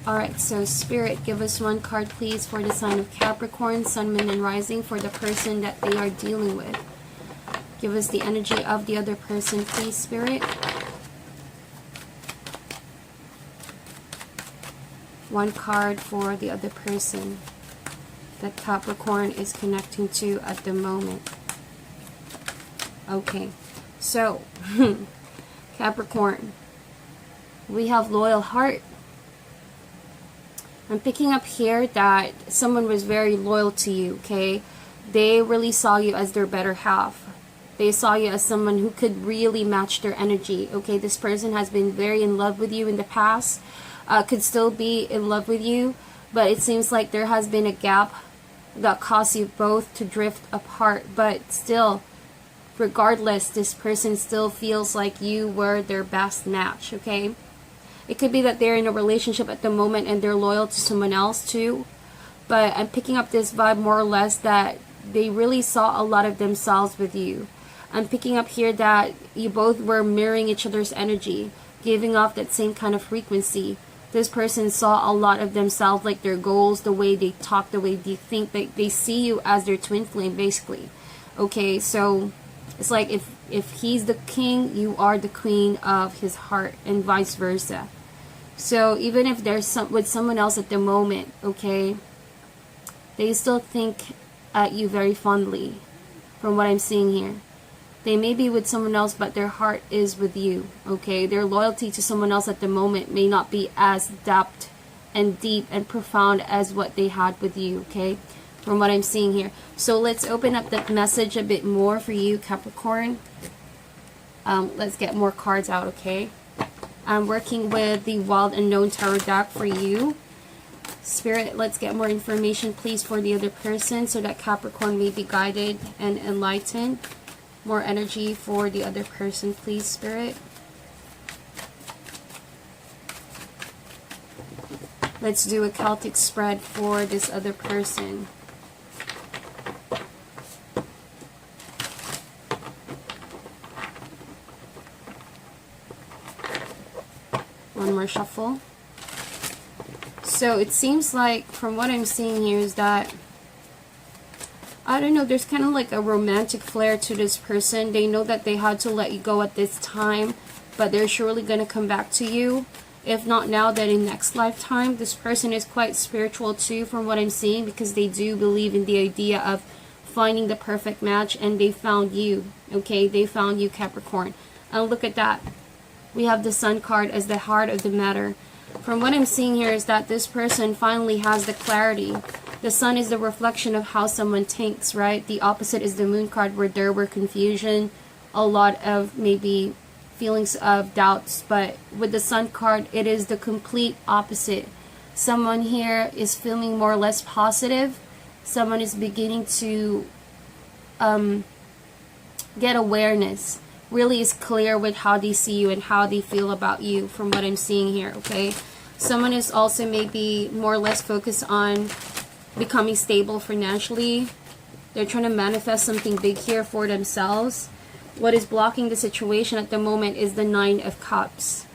Alright, so Spirit, give us one card, please, for the sign of Capricorn, Sun, Moon, and Rising, for the person that they are dealing with. Give us the energy of the other person, please, Spirit. One card for the other person that Capricorn is connecting to at the moment. Okay, so, Capricorn, we have loyal heart. I'm picking up here that someone was very loyal to you, okay? They really saw you as their better half. They saw you as someone who could really match their energy, okay? This person has been very in love with you in the past, could still be in love with you, but it seems like there has been a gap that caused you both to drift apart. But still, regardless, this person still feels like you were their best match, okay? It could be that they're in a relationship at the moment and they're loyal to someone else too. But I'm picking up this vibe more or less that they really saw a lot of themselves with you. I'm picking up here that you both were mirroring each other's energy, giving off that same kind of frequency. This person saw a lot of themselves, like their goals, the way they talk, the way they think. They see you as their twin flame, basically. Okay, so it's like if he's the king, you are the queen of his heart, and vice versa. So even if they're with someone else at the moment, okay, they still think at you very fondly, from what I'm seeing here. They may be with someone else, but their heart is with you, okay? Their loyalty to someone else at the moment may not be as depth and deep and profound as what they had with you, okay? From what I'm seeing here. So let's open up that message a bit more for you, Capricorn. Let's get more cards out, okay? I'm working with the Wild Unknown Tarot deck for you. Spirit, let's get more information, please, for the other person so that Capricorn may be guided and enlightened. More energy for the other person, please, Spirit. Let's do a Celtic spread for this other person. One more shuffle. So it seems like, from what I'm seeing here, is that, I don't know, there's kind of like a romantic flair to this person. They know that they had to let you go at this time, but they're surely going to come back to you. If not now, then in next lifetime. This person is quite spiritual too, from what I'm seeing, because they do believe in the idea of finding the perfect match, and they found you, okay? They found you, Capricorn. And look at that. We have the Sun card as the heart of the matter. From what I'm seeing here is that this person finally has the clarity. The Sun is the reflection of how someone thinks, right? The opposite is the Moon card, where there were confusion, a lot of maybe feelings of doubts. But with the Sun card, it is the complete opposite. Someone here is feeling more or less positive. Someone is beginning to get awareness. Really is clear with how they see you and how they feel about you, from what I'm seeing here, okay? Someone is also maybe more or less focused on becoming stable financially. They're trying to manifest something big here for themselves. What is blocking the situation at the moment is the Nine of Cups.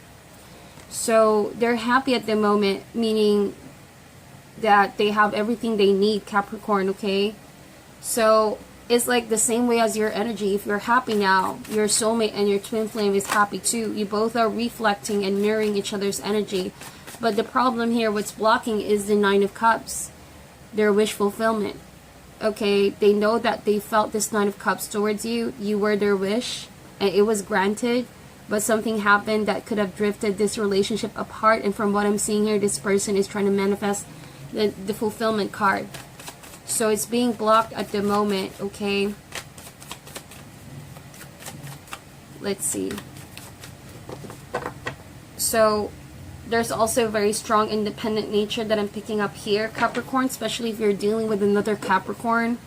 So they're happy at the moment, meaning that they have everything they need, Capricorn, okay? So it's like the same way as your energy. If you're happy now, your soulmate and your twin flame is happy too. You both are reflecting and mirroring each other's energy. But the problem here, what's blocking, is the Nine of Cups. Their wish fulfillment. Okay, they know that they felt this Nine of Cups towards you. You were their wish, and it was granted. But something happened that could have drifted this relationship apart. And from what I'm seeing here, this person is trying to manifest the fulfillment card. So it's being blocked at the moment, okay? Let's see. So there's also a very strong independent nature that I'm picking up here, Capricorn, especially if you're dealing with another Capricorn.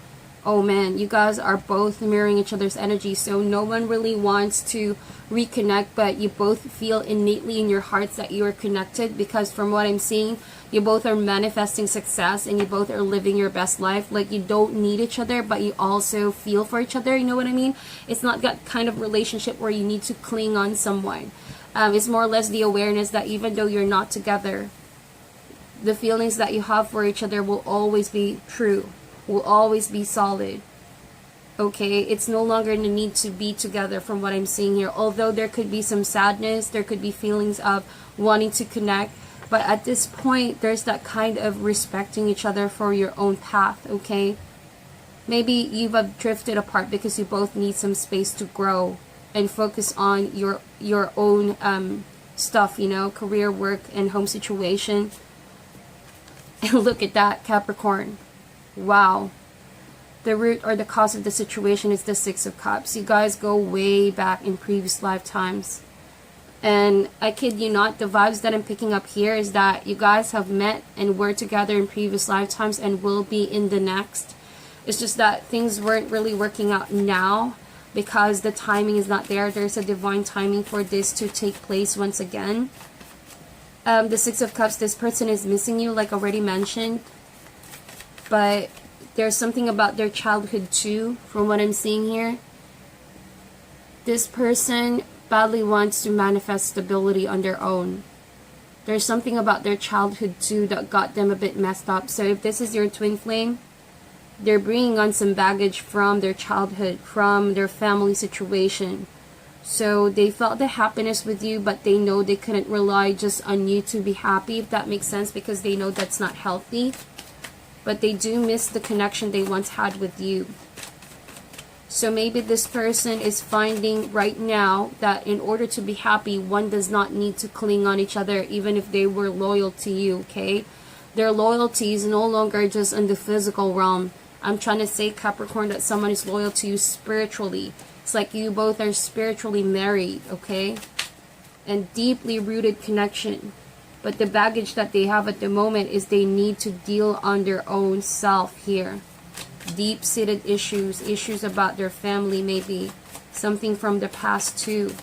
Oh man, you guys are both mirroring each other's energy, so no one really wants to reconnect, but you both feel innately in your hearts that you are connected, because from what I'm seeing, you both are manifesting success and you both are living your best life. Like, you don't need each other, but you also feel for each other, you know what I mean? It's not that kind of relationship where you need to cling on someone. It's more or less the awareness that even though you're not together, The feelings that you have for each other will always be true, will always be solid. Okay, it's no longer the need to be together from what I'm seeing here. Although there could be some sadness, there could be feelings of wanting to connect, but at this point, there's that kind of respecting each other for your own path, okay? Maybe you've drifted apart because you both need some space to grow and focus on your own stuff, you know, career, work, and home situation. And look at that, Capricorn. Wow. The root or the cause of the situation is the Six of Cups. You guys go way back in previous lifetimes. And I kid you not, the vibes that I'm picking up here is that you guys have met and were together in previous lifetimes and will be in the next. It's just that things weren't really working out now because the timing is not there. There's a divine timing for this to take place once again. The Six of Cups, this person is missing you, like already mentioned. But there's something about their childhood too, from what I'm seeing here. This person badly wants to manifest stability on their own. There's something about their childhood too that got them a bit messed up. So if this is your twin flame, they're bringing on some baggage from their childhood, from their family situation. So they felt the happiness with you, but they know they couldn't rely just on you to be happy, if that makes sense, because they know that's not healthy. But they do miss the connection they once had with you. So maybe this person is finding right now that in order to be happy, one does not need to cling on each other, even if they were loyal to you, okay? Their loyalty is no longer just in the physical realm. I'm trying to say, Capricorn, that someone is loyal to you spiritually. It's like you both are spiritually married, okay? And deeply rooted connection. But the baggage that they have at the moment is they need to deal on their own self here. Deep-seated issues, issues about their family maybe. Something from the past too.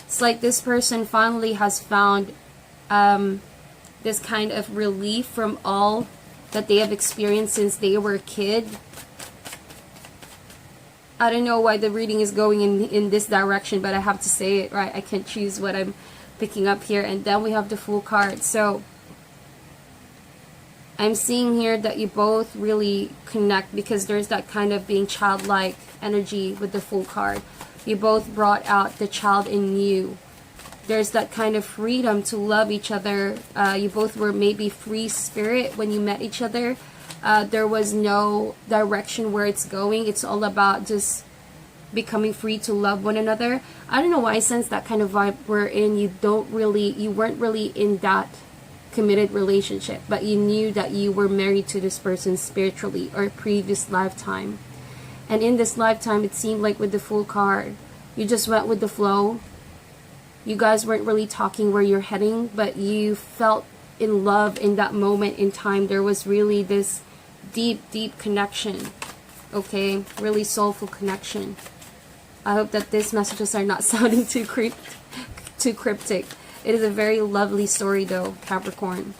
It's like this person finally has found this kind of relief from all that they have experienced since they were a kid. I don't know why the reading is going in this direction, but I have to say it, right? I can't choose what I'm picking up here. And then we have the Fool card. So I'm seeing here that you both really connect because there's that kind of being childlike energy with the Fool card. You both brought out the child in you. There's that kind of freedom to love each other. You both were maybe free spirit when you met each other. There was no direction where it's going. It's all about just becoming free to love one another. I don't know why I sense that kind of vibe wherein you weren't really in that committed relationship, but you knew that you were married to this person spiritually or previous lifetime. And in this lifetime, it seemed like with the Fool card, you just went with the flow. You guys weren't really talking where you're heading, but you felt in love in that moment in time. There was really this deep connection, okay? Really soulful connection. I hope that these messages are not sounding too cryptic. It is a very lovely story though, Capricorn.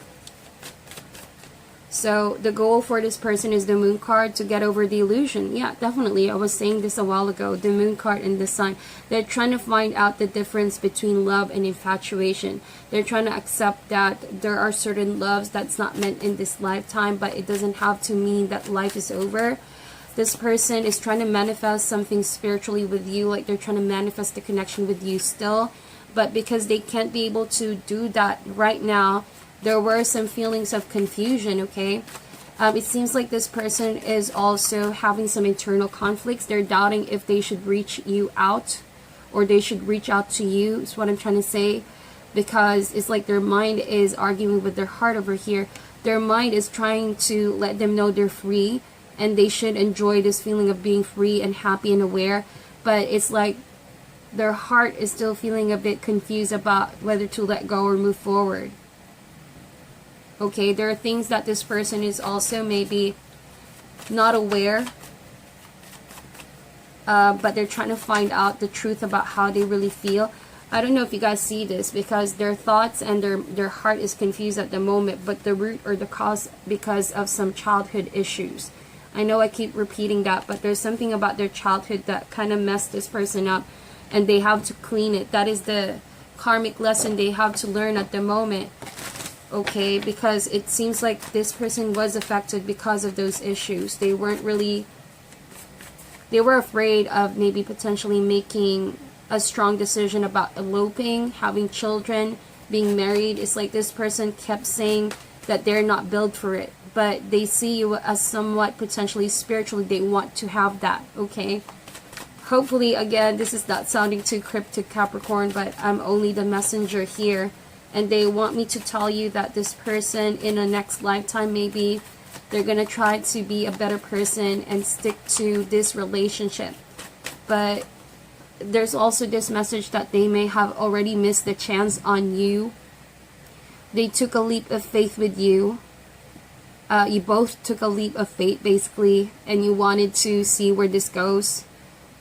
So the goal for this person is the Moon card, to get over the illusion. Yeah, definitely. I was saying this a while ago. The Moon card and the Sun. They're trying to find out the difference between love and infatuation. They're trying to accept that there are certain loves that's not meant in this lifetime, but it doesn't have to mean that life is over. This person is trying to manifest something spiritually with you, like they're trying to manifest the connection with you still. But because they can't be able to do that right now, there were some feelings of confusion, okay? It seems like this person is also having some internal conflicts. They're doubting if they should reach you out or they should reach out to you, is what I'm trying to say. Because it's like their mind is arguing with their heart over here. Their mind is trying to let them know they're free and they should enjoy this feeling of being free and happy and aware. But it's like their heart is still feeling a bit confused about whether to let go or move forward. Okay, there are things that this person is also maybe not aware, but they're trying to find out the truth about how they really feel. I don't know if you guys see this, because their thoughts and their heart is confused at the moment, but the root or the cause because of some childhood issues. I know I keep repeating that, but there's something about their childhood that kind of messed this person up, and they have to clean it. That is the karmic lesson they have to learn at the moment. Okay, because it seems like this person was affected because of those issues. They were afraid of maybe potentially making a strong decision about eloping, having children, being married. It's like this person kept saying that they're not built for it, but they see you as somewhat potentially spiritually. They want to have that, okay? Hopefully, again, this is not sounding too cryptic, Capricorn, but I'm only the messenger here. And they want me to tell you that this person in a next lifetime, maybe they're going to try to be a better person and stick to this relationship. But there's also this message that they may have already missed the chance on you. They took a leap of faith with you. You both took a leap of faith, basically, and you wanted to see where this goes.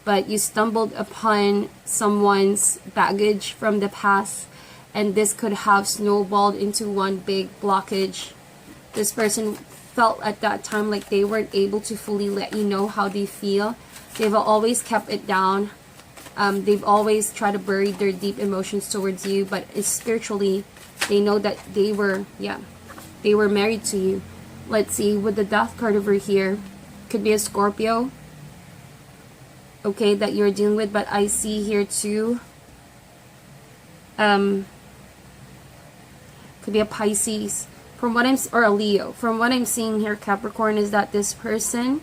But you stumbled upon someone's baggage from the past, and this could have snowballed into one big blockage. This person felt at that time like they weren't able to fully let you know how they feel. They've always kept it down. They've always tried to bury their deep emotions towards you, but it's spiritually, they know that they were married to you. Let's see, with the Death card over here, could be a Scorpio, okay, that you're dealing with, but I see here too, could be a Pisces, or a Leo. From what I'm seeing here, Capricorn, is that this person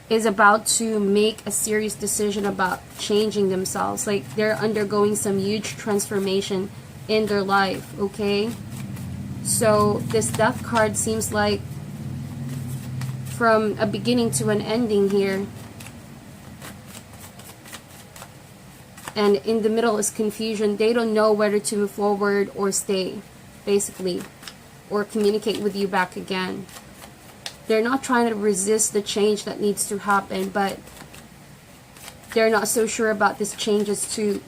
is about to make a serious decision about changing themselves. Like they're undergoing some huge transformation in their life, okay? So this Death card seems like from a beginning to an ending here. And in the middle is confusion. They don't know whether to move forward or stay, basically, or communicate with you back again. They're not trying to resist the change that needs to happen, but they're not so sure about this changes too,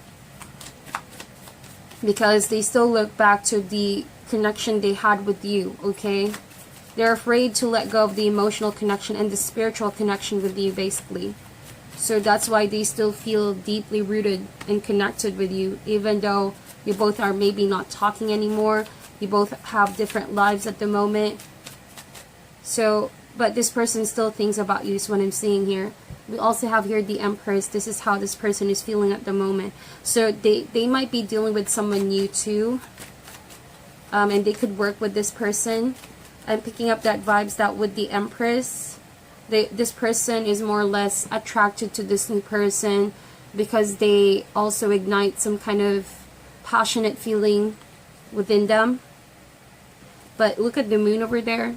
because they still look back to the connection they had with you, okay? They're afraid to let go of the emotional connection and the spiritual connection with you, basically. So that's why they still feel deeply rooted and connected with you, even though you both are maybe not talking anymore. You both have different lives at the moment. So, but this person still thinks about you is what I'm seeing here. We also have here the Empress. This is how this person is feeling at the moment. So they might be dealing with someone new too. And they could work with this person. I'm picking up that vibes that with the Empress, this person is more or less attracted to this new person because they also ignite some kind of passionate feeling within them. But look at the Moon over there.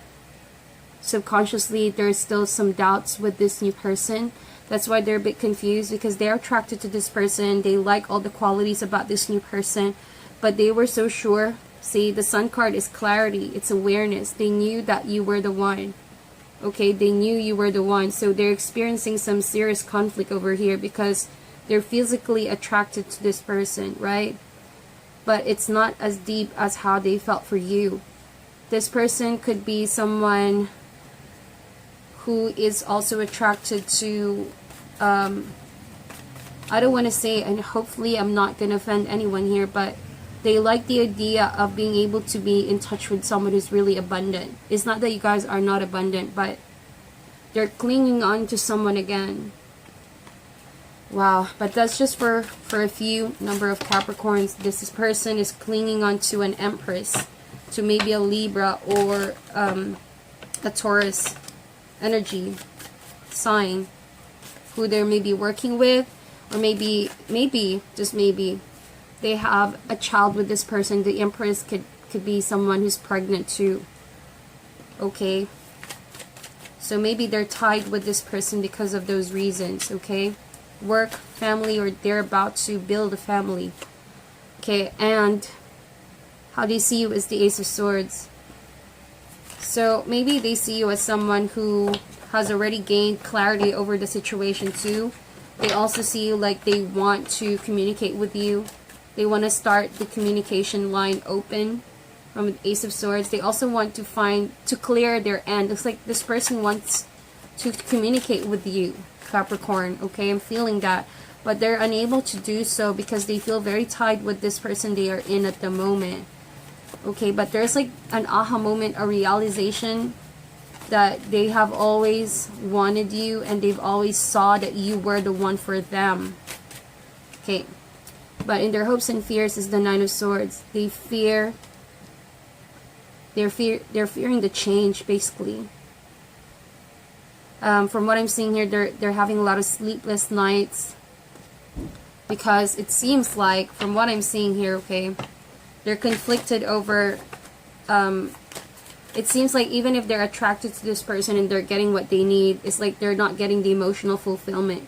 Subconsciously, there's still some doubts with this new person. That's why they're a bit confused, because they're attracted to this person. They like all the qualities about this new person, but they were so sure. See, the Sun card is clarity. It's awareness. They knew that you were the one. Okay, they knew you were the one. So they're experiencing some serious conflict over here because they're physically attracted to this person, right? But it's not as deep as how they felt for you. This person could be someone who is also attracted to, I don't want to say, and hopefully I'm not going to offend anyone here, but they like the idea of being able to be in touch with someone who's really abundant. It's not that you guys are not abundant, but they're clinging on to someone again. Wow, but that's just for a few number of Capricorns. This person is clinging on to an Empress, to maybe a Libra or a Taurus energy sign who they're maybe working with, or maybe, just maybe, they have a child with this person. The Empress could be someone who's pregnant too. Okay? So maybe they're tied with this person because of those reasons, okay? Work, family, or they're about to build a family. Okay, and how they see you is the Ace of Swords. So maybe they see you as someone who has already gained clarity over the situation too. They also see you like they want to communicate with you. They want to start the communication line open from the Ace of Swords. They also want to clear their end. It's like this person wants to communicate with you, Capricorn. Okay, I'm feeling that. but they're unable to do so because they feel very tied with this person they are in at the moment. Okay, but there's like an aha moment, a realization that they have always wanted you and they've always saw that you were the one for them. Okay, but in their hopes and fears is the Nine of Swords. They're fearing the change, basically. From what I'm seeing here, they're having a lot of sleepless nights because it seems like, from what I'm seeing here, okay, they're conflicted over, it seems like even if they're attracted to this person and they're getting what they need, it's like they're not getting the emotional fulfillment,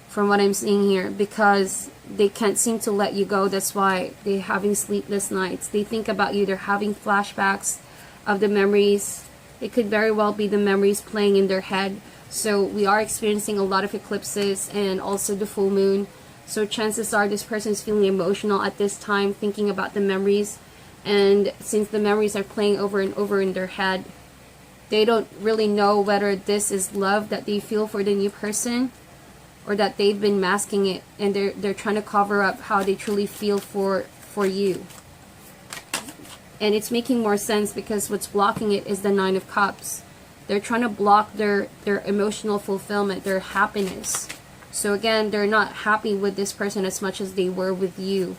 from what I'm seeing here, because they can't seem to let you go. That's why they're having sleepless nights. They think about you. They're having flashbacks of the memories. It could very well be the memories playing in their head. So we are experiencing a lot of eclipses and also the full moon. So chances are this person is feeling emotional at this time, thinking about the memories. And since the memories are playing over and over in their head, they don't really know whether this is love that they feel for the new person, or that they've been masking it and they're trying to cover up how they truly feel for you. And it's making more sense because what's blocking it is the Nine of Cups. They're trying to block their emotional fulfillment, their happiness. So again, they're not happy with this person as much as they were with you.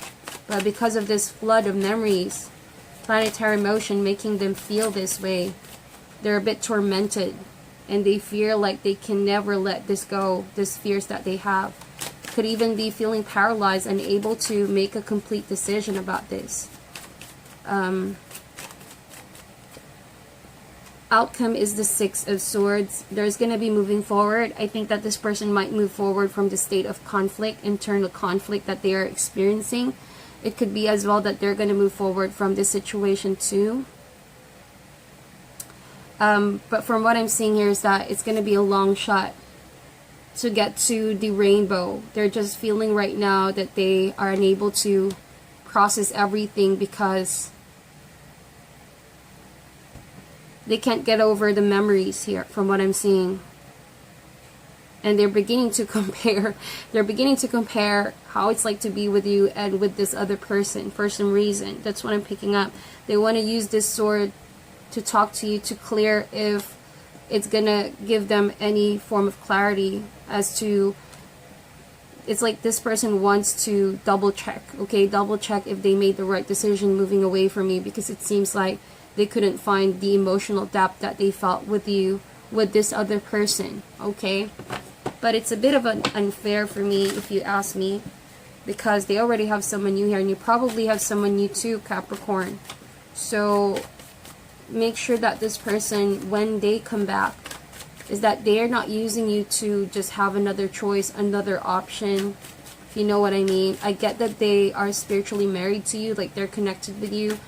But because of this flood of memories, planetary motion making them feel this way, they're a bit tormented. And they feel like they can never let this go, this fears that they have. Could even be feeling paralyzed, unable to make a complete decision about this. Outcome is the Six of Swords. There's going to be moving forward. I think that this person might move forward from the state of conflict, internal conflict that they are experiencing. It could be as well that they're going to move forward from this situation too. But from what I'm seeing here is that it's going to be a long shot to get to the rainbow. They're just feeling right now that they are unable to process everything because they can't get over the memories here, from what I'm seeing. And they're beginning to compare. They're beginning to compare how it's like to be with you and with this other person for some reason. That's what I'm picking up. They want to use this sword to talk to you, to clear if it's gonna give them any form of clarity as to, it's like this person wants to double check, okay, double check if they made the right decision moving away from you, because it seems like they couldn't find the emotional depth that they felt with you, with this other person, okay. But it's a bit of an unfair for me, if you ask me, because they already have someone new here, and you probably have someone new too, Capricorn. So make sure that this person, when they come back, is that they're not using you to just have another choice, another option, if you know what I mean. I get that they are spiritually married to you, like they're connected with you,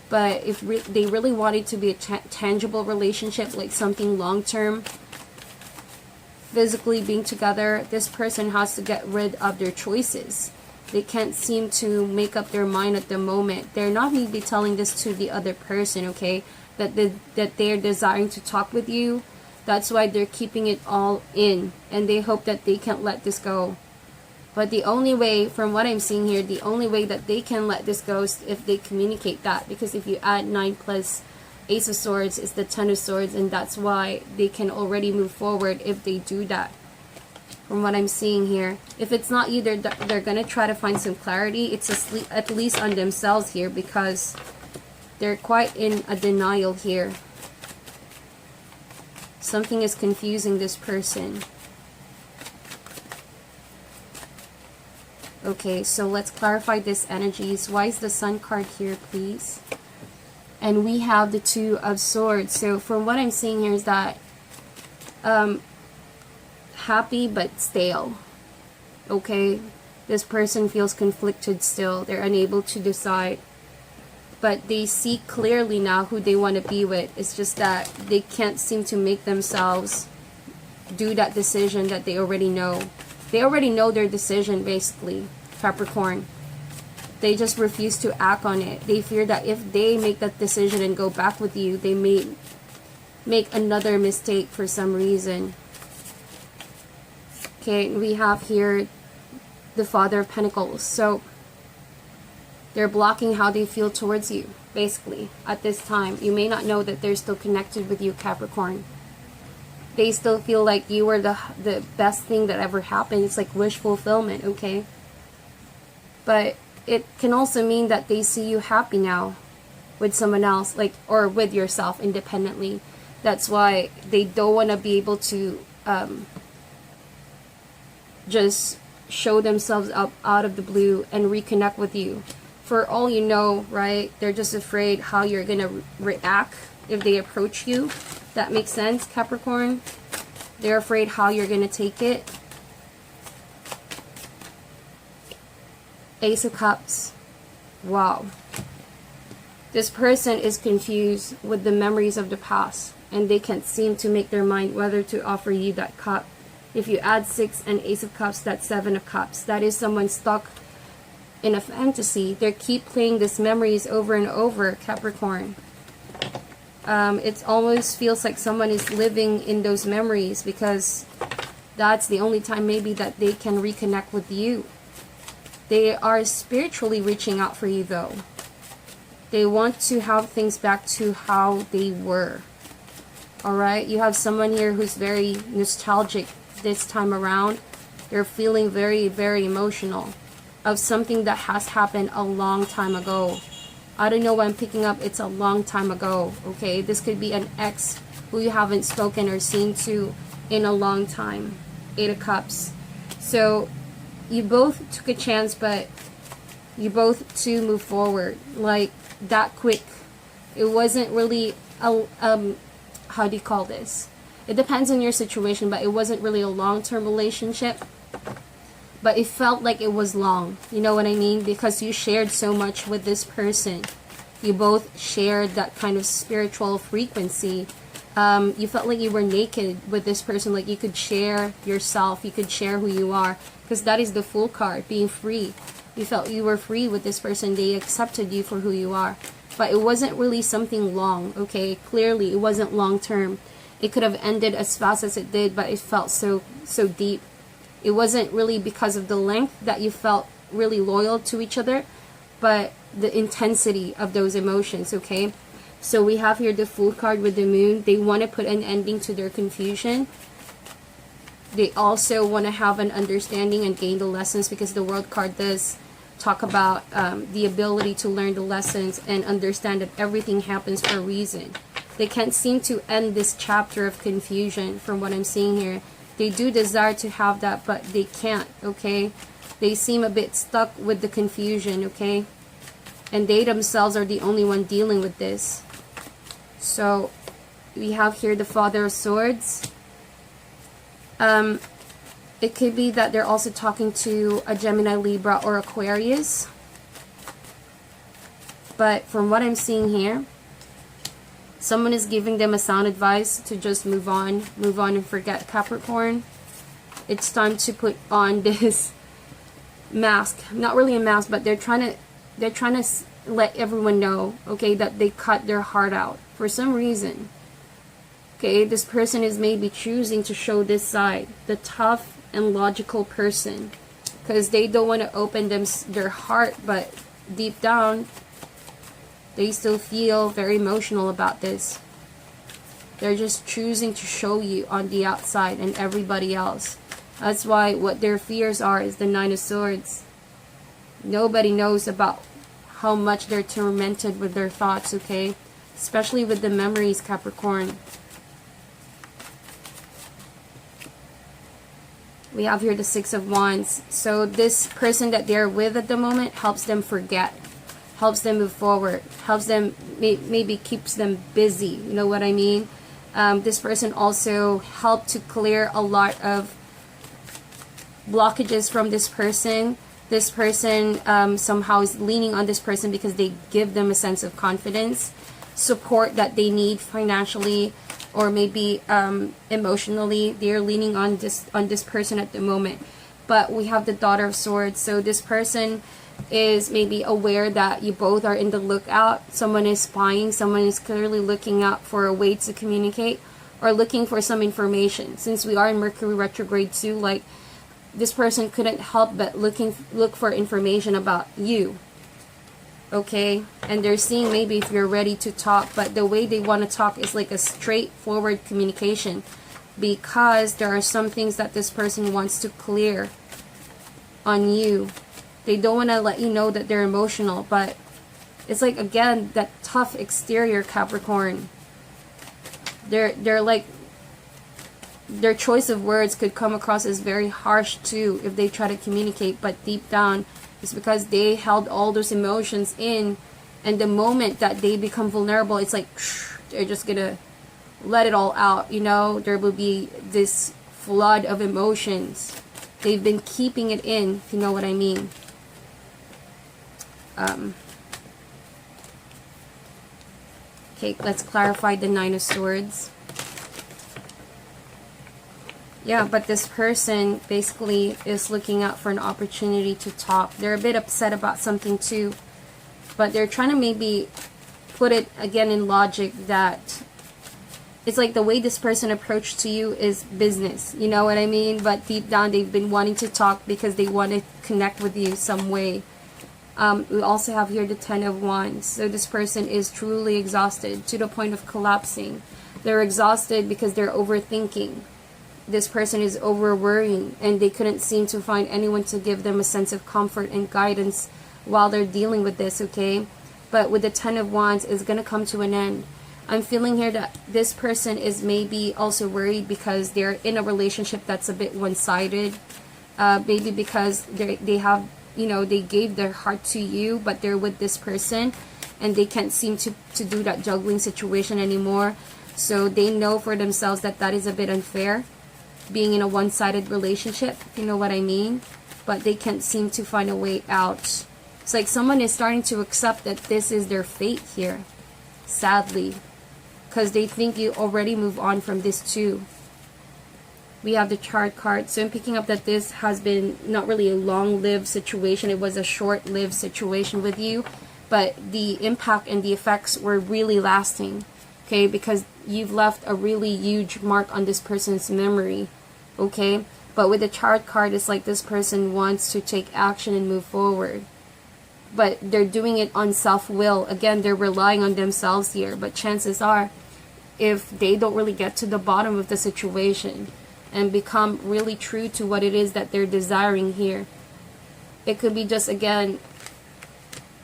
but if they really want it to be a tangible relationship, like something long-term, physically being together, this person has to get rid of their choices. They can't seem to make up their mind at the moment. They're not maybe telling this to the other person, okay, that they're desiring to talk with you. That's why they're keeping it all in, and they hope that they can't let this go. But the only way, from what I'm seeing here, the only way that they can let this go is if they communicate that. Because if you add 9 plus Ace of Swords, is the 10 of Swords, and that's why they can already move forward if they do that. From what I'm seeing here, if it's not you, they're gonna try to find some clarity. It's asleep, at least on themselves here, because they're quite in a denial here. Something is confusing this person. Okay, so let's clarify this energies. Why is the Sun card here, please? And we have the Two of Swords. So from what I'm seeing here is that happy but stale. Okay, this person feels conflicted still. They're unable to decide. But they see clearly now who they want to be with. It's just that they can't seem to make themselves do that decision that they already know. They already know their decision, basically, Capricorn. They just refuse to act on it. They fear that if they make that decision and go back with you, they may make another mistake for some reason. Okay, we have here the Father of Pentacles. So they're blocking how they feel towards you, basically, at this time. You may not know that they're still connected with you, Capricorn. They still feel like you were the best thing that ever happened. It's like wish fulfillment, okay? But it can also mean that they see you happy now with someone else, like, or with yourself independently. That's why they don't want to be able to just show themselves up out of the blue and reconnect with you. For all you know, right, they're just afraid how you're going to react if they approach you. That makes sense, Capricorn? They're afraid how you're going to take it. Ace of Cups. Wow. This person is confused with the memories of the past, and they can't seem to make their mind whether to offer you that cup. If you add 6 and Ace of Cups, that's 7 of Cups. That is someone stuck in a fantasy. They keep playing these memories over and over, Capricorn. It almost feels like someone is living in those memories, because that's the only time maybe that they can reconnect with you. They are spiritually reaching out for you, though. They want to have things back to how they were. Alright, you have someone here who's very nostalgic this time around. They're feeling very, very emotional of something that has happened a long time ago. I don't know why I'm picking up it's a long time ago, okay? This could be an ex who you haven't spoken or seen to in a long time. 8 of Cups. So you both took a chance, but you both to move forward like that quick. It wasn't really a how do you call this? It depends on your situation, but it wasn't really a long-term relationship. But it felt like it was long. You know what I mean? Because you shared so much with this person. You both shared that kind of spiritual frequency. You felt like you were naked with this person. Like you could share yourself. You could share who you are. Because that is the Fool card, being free. You felt you were free with this person. They accepted you for who you are. But it wasn't really something long, okay? Clearly, it wasn't long-term. It could have ended as fast as it did, but it felt so deep. It wasn't really because of the length that you felt really loyal to each other, but the intensity of those emotions, okay? So we have here the Fool card with the Moon. They want to put an ending to their confusion. They also want to have an understanding and gain the lessons, because the World card does talk about the ability to learn the lessons and understand that everything happens for a reason. They can't seem to end this chapter of confusion from what I'm seeing here. They do desire to have that, but they can't, okay? They seem a bit stuck with the confusion, okay? And they themselves are the only one dealing with this. So we have here the Father of Swords. It could be that they're also talking to a Gemini, Libra, or Aquarius. But from what I'm seeing here, someone is giving them a sound advice to just move on and forget, Capricorn. It's time to put on this mask. Not really a mask, but they're trying to let everyone know, okay, that they cut their heart out for some reason. Okay, this person is maybe choosing to show this side, the tough and logical person, because they don't want to open their heart, but deep down they still feel very emotional about this. They're just choosing to show you on the outside and everybody else. That's why what their fears are is the 9 of Swords. Nobody knows about how much they're tormented with their thoughts, okay? Especially with the memories, Capricorn. We have here the 6 of Wands. So this person that they're with at the moment helps them forget, helps them move forward, helps them, maybe keeps them busy. You know what I mean? This person also helped to clear a lot of blockages from this person. This person somehow is leaning on this person because they give them a sense of confidence, support that they need financially, or maybe emotionally. They're leaning on this person at the moment. But we have the Daughter of Swords. So this person is maybe aware that you both are in the lookout. Someone is spying. Someone is clearly looking out for a way to communicate or looking for some information. Since we are in Mercury retrograde too, like this person couldn't help but look for information about you. Okay, and they're seeing maybe if you're ready to talk, but the way they want to talk is like a straightforward communication, because there are some things that this person wants to clear on you. They don't want to let you know that they're emotional, but it's like, again, that tough exterior, Capricorn. They're like, their choice of words could come across as very harsh too if they try to communicate, but deep down it's because they held all those emotions in, and the moment that they become vulnerable, it's like they're just gonna let it all out, you know. There will be this flood of emotions. They've been keeping it in, if you know what I mean. Okay, let's clarify the Nine of Swords. Yeah, but this person basically is looking out for an opportunity to talk. They're a bit upset about something too, but they're trying to maybe put it again in logic that it's like the way this person approached to you is business, you know what I mean? But deep down they've been wanting to talk because they want to connect with you some way. We also have here the Ten of Wands. So this person is truly exhausted to the point of collapsing. They're exhausted because they're overthinking. This person is over worrying, and they couldn't seem to find anyone to give them a sense of comfort and guidance while they're dealing with this, okay? But with the Ten of Wands, it's going to come to an end. I'm feeling here that this person is maybe also worried because they're in a relationship that's a bit one-sided. Maybe because they have, you know, they gave their heart to you, but they're with this person, and they can't seem to do that juggling situation anymore. So they know for themselves that that is a bit unfair, being in a one-sided relationship, if you know what I mean. But they can't seem to find a way out. It's like someone is starting to accept that this is their fate here, sadly, because they think you already move on from this too. We have the Chart card. So I'm picking up that this has been not really a long-lived situation. It was a short-lived situation with you, but the impact and the effects were really lasting, okay, because you've left a really huge mark on this person's memory, okay? But with the Chart card, it's like this person wants to take action and move forward, but they're doing it on self-will. Again, they're relying on themselves here, but chances are, if they don't really get to the bottom of the situation and become really true to what it is that they're desiring here, it could be just, again,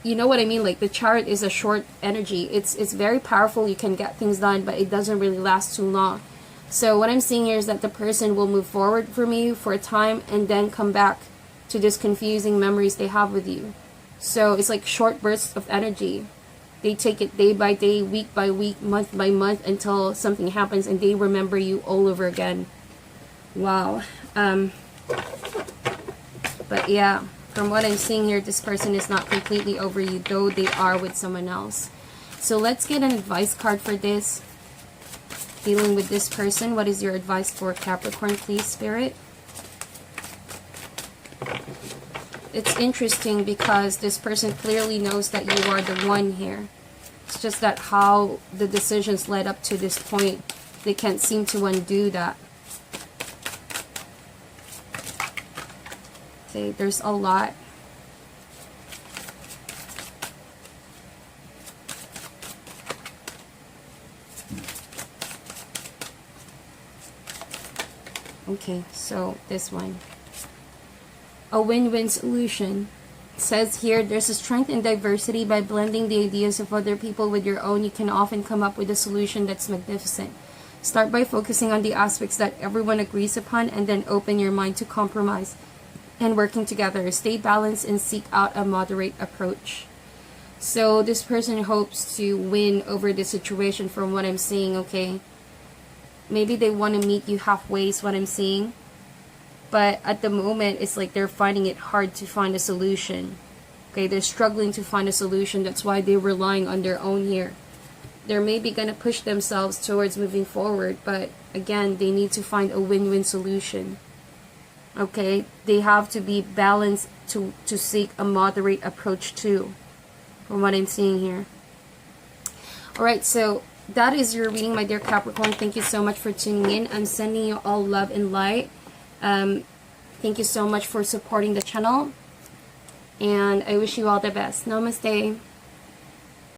you know what I mean? Like the Chariot is a short energy. It's very powerful. You can get things done, but it doesn't really last too long. So what I'm seeing here is that the person will move forward from you for a time and then come back to this confusing memories they have with you. So it's like short bursts of energy. They take it day by day, week by week, month by month, until something happens and they remember you all over again. Wow. But yeah, from what I'm seeing here, this person is not completely over you, though they are with someone else. So let's get an advice card for this. Dealing with this person, what is your advice for Capricorn, please, Spirit? It's interesting because this person clearly knows that you are the one here. It's just that how the decisions led up to this point, they can't seem to undo that. Okay, there's a lot. Okay, so this one. A win-win solution. It says here, there's a strength in diversity. By blending the ideas of other people with your own, you can often come up with a solution that's magnificent. Start by focusing on the aspects that everyone agrees upon, and then open your mind to compromise and working together. Stay balanced and seek out a moderate approach. So this person hopes to win over the situation from what I'm seeing, okay? Maybe they want to meet you halfway is what I'm seeing. But at the moment, it's like they're finding it hard to find a solution. Okay, they're struggling to find a solution. That's why they're relying on their own here. They're maybe going to push themselves towards moving forward. But again, they need to find a win-win solution. Okay, they have to be balanced to seek a moderate approach too, from what I'm seeing here. Alright, so that is your reading, my dear Capricorn. Thank you so much for tuning in. I'm sending you all love and light. Thank you so much for supporting the channel, and I wish you all the best. Namaste.